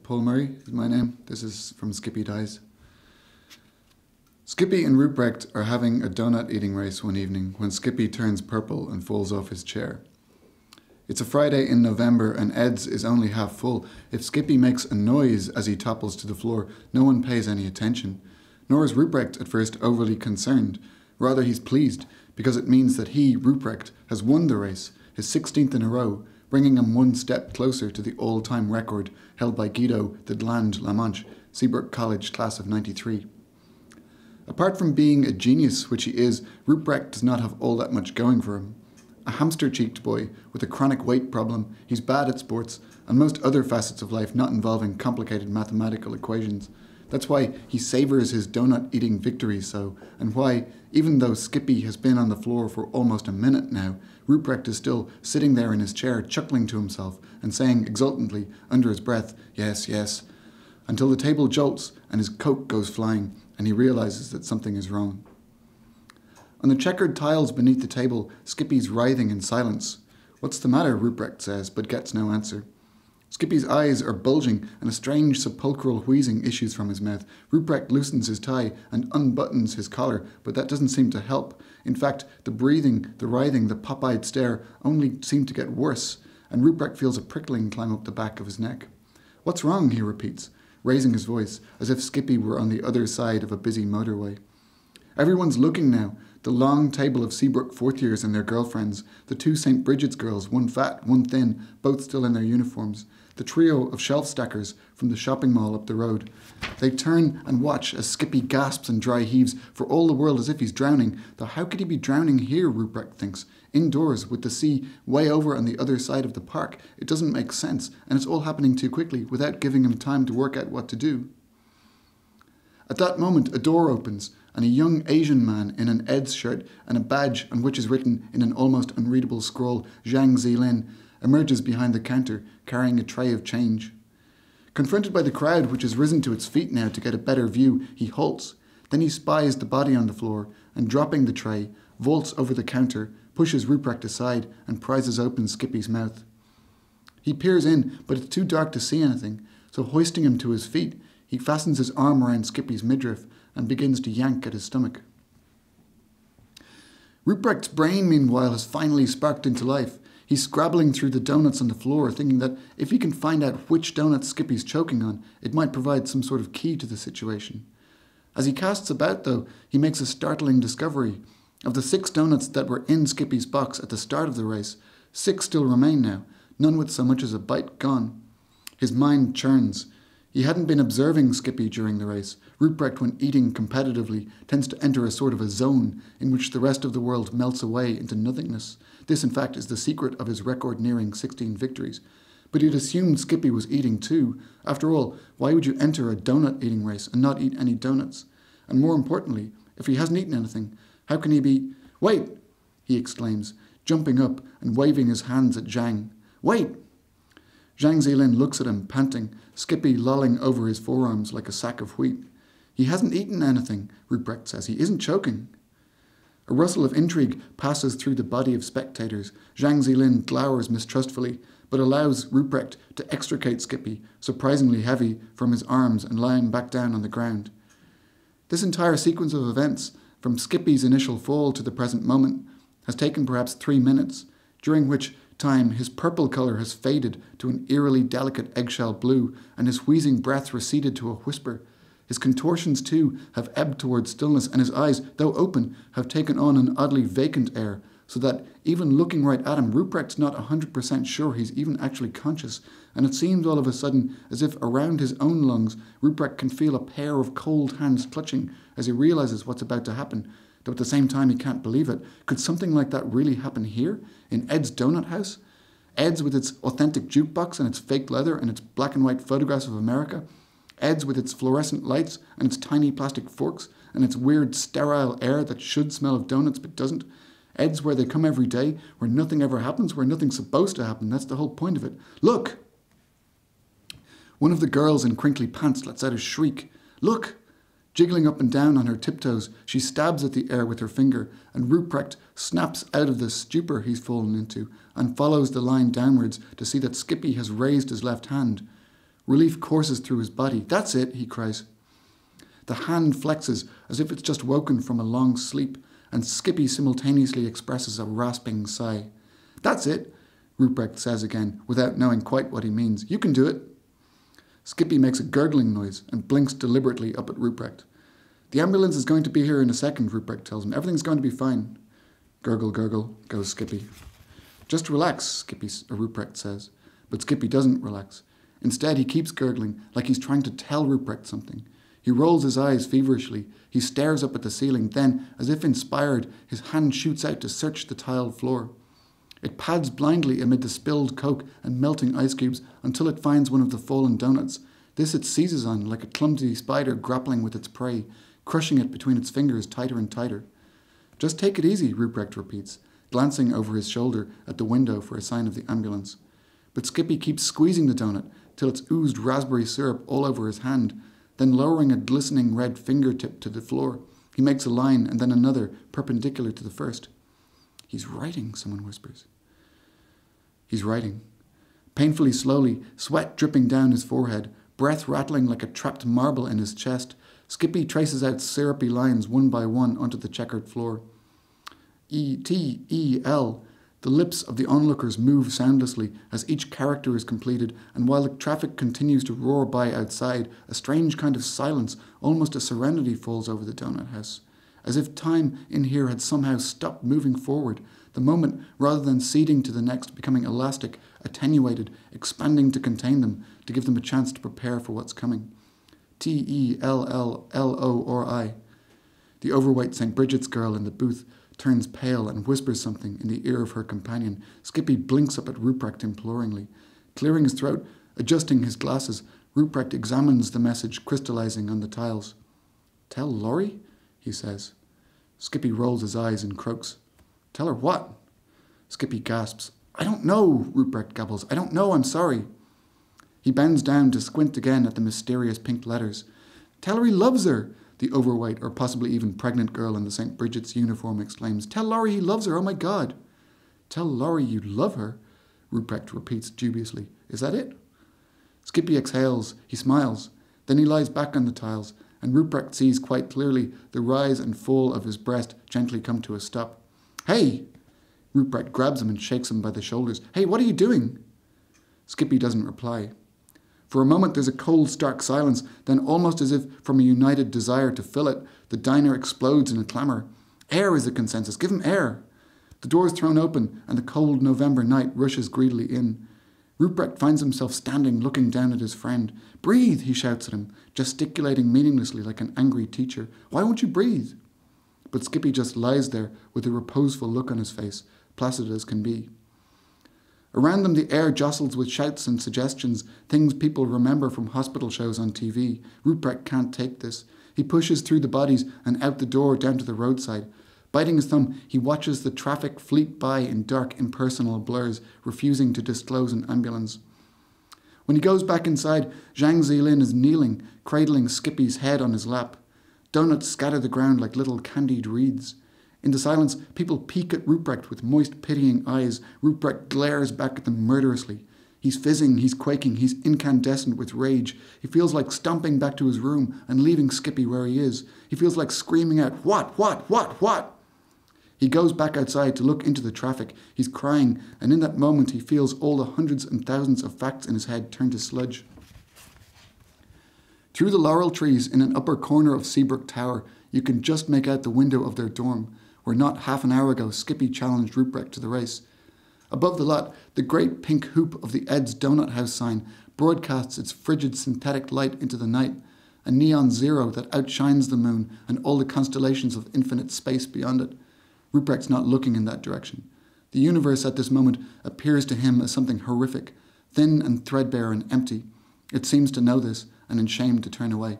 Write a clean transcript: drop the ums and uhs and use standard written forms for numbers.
Paul Murray is my name. This is from Skippy Dies. Skippy and Ruprecht are having a donut eating race one evening when Skippy turns purple and falls off his chair. It's a Friday in November and Ed's is only half full. If Skippy makes a noise as he topples to the floor, no one pays any attention. Nor is Ruprecht at first overly concerned. Rather, he's pleased because it means that he, Ruprecht, has won the race, his 16th in a row, bringing him one step closer to the all-time record held by Guido de La Manche, Seabrook College, class of '93. Apart from being a genius, which he is, Ruprecht does not have all that much going for him. A hamster-cheeked boy with a chronic weight problem, he's bad at sports, and most other facets of life not involving complicated mathematical equations. That's why he savours his donut-eating victories so, and why, even though Skippy has been on the floor for almost a minute now, Ruprecht is still sitting there in his chair chuckling to himself and saying exultantly, under his breath, "Yes, yes," until the table jolts and his coat goes flying and he realises that something is wrong. On the checkered tiles beneath the table, Skippy's writhing in silence. "What's the matter?" Ruprecht says, but gets no answer. Skippy's eyes are bulging and a strange sepulchral wheezing issues from his mouth. Ruprecht loosens his tie and unbuttons his collar, but that doesn't seem to help. In fact, the breathing, the writhing, the pop-eyed stare only seem to get worse, and Ruprecht feels a prickling climb up the back of his neck. "What's wrong?" he repeats, raising his voice, as if Skippy were on the other side of a busy motorway. Everyone's looking now. The long table of Seabrook fourth years and their girlfriends, the two St. Bridget's girls, one fat, one thin, both still in their uniforms, the trio of shelf stackers from the shopping mall up the road. They turn and watch as Skippy gasps and dry heaves, for all the world as if he's drowning. Though how could he be drowning here, Ruprecht thinks. Indoors, with the sea way over on the other side of the park. It doesn't make sense, and it's all happening too quickly, without giving him time to work out what to do. At that moment, a door opens, and a young Asian man in an Ed's shirt and a badge on which is written in an almost unreadable scroll, Zhang Zilin, emerges behind the counter, carrying a tray of change. Confronted by the crowd, which has risen to its feet now to get a better view, he halts. Then he spies the body on the floor, and dropping the tray, vaults over the counter, pushes Ruprecht aside, and prizes open Skippy's mouth. He peers in, but it's too dark to see anything, so hoisting him to his feet, he fastens his arm around Skippy's midriff and begins to yank at his stomach. Ruprecht's brain, meanwhile, has finally sparked into life. He's scrabbling through the donuts on the floor, thinking that if he can find out which donut Skippy's choking on, it might provide some sort of key to the situation. As he casts about, though, he makes a startling discovery. Of the 6 donuts that were in Skippy's box at the start of the race, 6 still remain now, none with so much as a bite gone. His mind churns. He hadn't been observing Skippy during the race. Ruprecht, when eating competitively, tends to enter a sort of a zone in which the rest of the world melts away into nothingness. This, in fact, is the secret of his record-nearing 16 victories. But he'd assumed Skippy was eating too. After all, why would you enter a donut-eating race and not eat any donuts? And more importantly, if he hasn't eaten anything, how can he be— "Wait!" he exclaims, jumping up and waving his hands at Zhang. "Wait!" Zhang Zilin looks at him, panting, Skippy lolling over his forearms like a sack of wheat. "He hasn't eaten anything," Ruprecht says. "He isn't choking." A rustle of intrigue passes through the body of spectators. Zhang Zilin glowers mistrustfully, but allows Ruprecht to extricate Skippy, surprisingly heavy, from his arms and lying back down on the ground. This entire sequence of events, from Skippy's initial fall to the present moment, has taken perhaps 3 minutes, during which time his purple colour has faded to an eerily delicate eggshell blue, and his wheezing breath receded to a whisper. His contortions, too, have ebbed towards stillness, and his eyes, though open, have taken on an oddly vacant air, so that, even looking right at him, Ruprecht's not 100% sure he's even actually conscious, and it seems all of a sudden as if around his own lungs Ruprecht can feel a pair of cold hands clutching as he realises what's about to happen, though at the same time he can't believe it. Could something like that really happen here, in Ed's donut house? Ed's with its authentic jukebox and its fake leather and its black and white photographs of America? Ed's with its fluorescent lights and its tiny plastic forks and its weird sterile air that should smell of donuts but doesn't? Ed's where they come every day, where nothing ever happens, where nothing's supposed to happen. That's the whole point of it. Look! One of the girls in crinkly pants lets out a shriek. Look! Jiggling up and down on her tiptoes, she stabs at the air with her finger, and Ruprecht snaps out of the stupor he's fallen into and follows the line downwards to see that Skippy has raised his left hand. Relief courses through his body. "That's it," he cries. The hand flexes as if it's just woken from a long sleep, and Skippy simultaneously expresses a rasping sigh. "That's it," Ruprecht says again, without knowing quite what he means. "You can do it." Skippy makes a gurgling noise and blinks deliberately up at Ruprecht. "The ambulance is going to be here in a second," Ruprecht tells him. "Everything's going to be fine." "Gurgle, gurgle," goes Skippy. "Just relax," Ruprecht says. But Skippy doesn't relax. Instead, he keeps gurgling, like he's trying to tell Ruprecht something. He rolls his eyes feverishly. He stares up at the ceiling. Then, as if inspired, his hand shoots out to search the tiled floor. It pads blindly amid the spilled Coke and melting ice cubes until it finds one of the fallen donuts. This it seizes on like a clumsy spider grappling with its prey, crushing it between its fingers tighter and tighter. "Just take it easy," Ruprecht repeats, glancing over his shoulder at the window for a sign of the ambulance. But Skippy keeps squeezing the donut till it's oozed raspberry syrup all over his hand. Then lowering a glistening red fingertip to the floor, he makes a line and then another perpendicular to the first. "He's writing," someone whispers. He's writing. Painfully slowly, sweat dripping down his forehead, breath rattling like a trapped marble in his chest, Skippy traces out syrupy lines one by one onto the checkered floor. E-T-E-L. The lips of the onlookers move soundlessly as each character is completed, and while the traffic continues to roar by outside, a strange kind of silence, almost a serenity, falls over the donut house, as if time in here had somehow stopped moving forward, the moment, rather than ceding to the next, becoming elastic, attenuated, expanding to contain them, to give them a chance to prepare for what's coming. T-E-L-L-L-O-R-I. The overweight St. Bridget's girl in the booth turns pale and whispers something in the ear of her companion. Skippy blinks up at Ruprecht imploringly. Clearing his throat, adjusting his glasses, Ruprecht examines the message crystallizing on the tiles. "Tell Laurie?" he says. Skippy rolls his eyes and croaks. "Tell her what?" Skippy gasps. "I don't know," Ruprecht gabbles. "I don't know, I'm sorry." He bends down to squint again at the mysterious pink letters. "Tell her he loves her," the overweight or possibly even pregnant girl in the St. Bridget's uniform exclaims. "Tell Laurie he loves her, oh my God." "Tell Laurie you love her," Ruprecht repeats dubiously. "Is that it?" Skippy exhales. He smiles. Then he lies back on the tiles, and Ruprecht sees quite clearly the rise and fall of his breast gently come to a stop. "Hey!" Ruprecht grabs him and shakes him by the shoulders. "Hey, what are you doing?" Skippy doesn't reply. For a moment there's a cold, stark silence, then almost as if from a united desire to fill it, the diner explodes in a clamour. Air is the consensus. Give him air. The door is thrown open, and the cold November night rushes greedily in. Ruprecht finds himself standing, looking down at his friend. "Breathe," he shouts at him, gesticulating meaninglessly like an angry teacher. "Why won't you breathe?" But Skippy just lies there with a reposeful look on his face, placid as can be. Around them the air jostles with shouts and suggestions, things people remember from hospital shows on TV. Ruprecht can't take this. He pushes through the bodies and out the door down to the roadside. Biting his thumb, he watches the traffic fleet by in dark, impersonal blurs, refusing to disclose an ambulance. When he goes back inside, Zhang Zilin is kneeling, cradling Skippy's head on his lap. Donuts scatter the ground like little candied reeds. In the silence, people peek at Ruprecht with moist, pitying eyes. Ruprecht glares back at them murderously. He's fizzing, he's quaking, he's incandescent with rage. He feels like stomping back to his room and leaving Skippy where he is. He feels like screaming out, What? He goes back outside to look into the traffic. He's crying, and in that moment he feels all the hundreds and thousands of facts in his head turn to sludge. Through the laurel trees in an upper corner of Seabrook Tower, you can just make out the window of their dorm, where not half an hour ago Skippy challenged Ruprecht to the race. Above the lot, the great pink hoop of the Ed's Donut House sign broadcasts its frigid synthetic light into the night, a neon zero that outshines the moon and all the constellations of infinite space beyond it. Ruprecht's not looking in that direction. The universe at this moment appears to him as something horrific, thin and threadbare and empty. It seems to know this, and in shame to turn away.